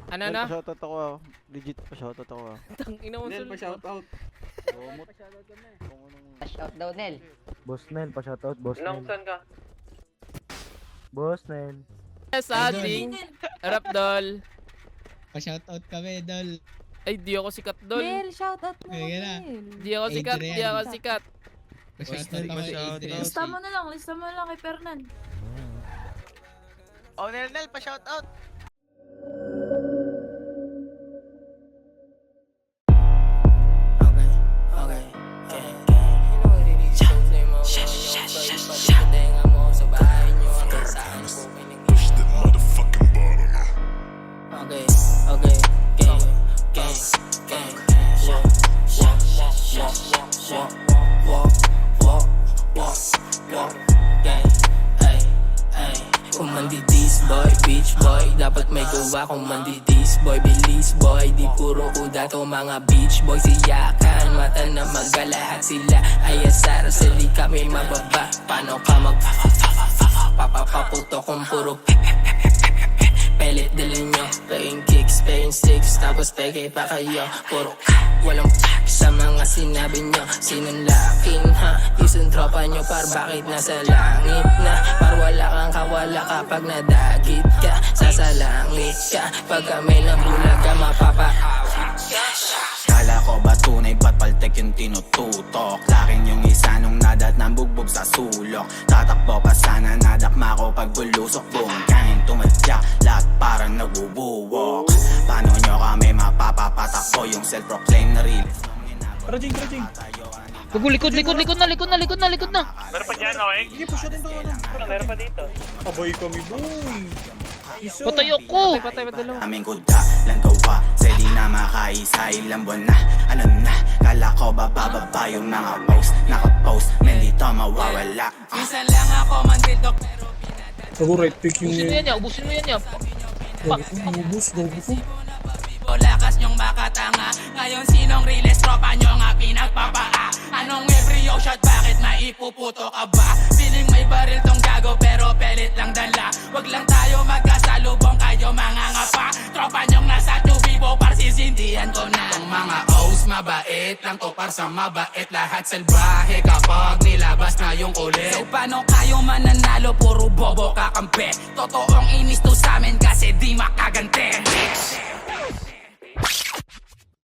Ano Nel, na? pa-shoutout ako ah. Legit pa-shoutout ako ah. Tangina mo Nel, pa-shoutout. Gumot. Shout daw, Nel. Boss Nel, pa-shoutout, Boss Long, Nel. saan ka? Boss Nel. Sa ating Rapdol. Pa-shoutout kami, Dol. Ay, di ako sikat, Dol. Nel, shoutout mo Kaya kami, na. Nel. Di ako sikat, di ako sikat. Pa-shoutout ako kay Adrian. Lista mo na lang kay Fernan. Oh, Nel, pa-shoutout. Kung mandidis boy, beach boy, dapat may gawa. Kung mandidis boy, bilis boy, di puro kuda to mga beach boy. Siyakan, mata na magalahat sila ay asar, sali kami mababa. Paano ka papapaputo kung puro pelit dilin nyo, playing kicks, playing sticks, tapos peke pa kayo. Puro walang sa mga sinabi nyo. Sinunlakin ha, isang tropa nyo par bakit nasa langit na. Par wala kang kawala kapag nadagit ka. Sasalangit ka, pag kami nabulaga mapapaawit ka. Kala ko ba tunay ba't paltek yung tinututok? Laking yung isa nung nadat ng bugbog sa sulok. Tatakbo pa sana nadakma ko pag bulusok. Buong kain tumadya, lahat parang nagbubuwok. Paano nyo kami mapapapatakbo yung self-proclaimed na release? Rajing. Gugu, likod na. Meron pa dyan, okay? Sige, push natin to. Meron pa dito. Aboy kami, boy. Patay ako! Patay, dalawa. Aming kuda lang gawa, sa di na makaisa. Ilang buwan na, ano na? Kala ko ba bababa yung nakapost, men dito mawawala. Minsan lang ako mandito pero Ako right pick yung Ubusin mo yan ya. ubus, gogo ko. lakas nyong makatanga. Ngayon sinong riles tropa nyo nga pinagpapaa? Anong every yo shot bakit maipuputo ka ba? Feeling may baril tong gago pero pelit lang dala. Wag lang tayo magkasalubong kayo mga ngapa. Tropa nyong nasa tubibo par sisindihan ko na. Ang mga O's mabait lang to par sa mabait. Lahat salbahe kapag nilabas na yung kulit. So paano kayo mananalo puro bobo kakampi? Totoong inis to sa amin kasi di makagante.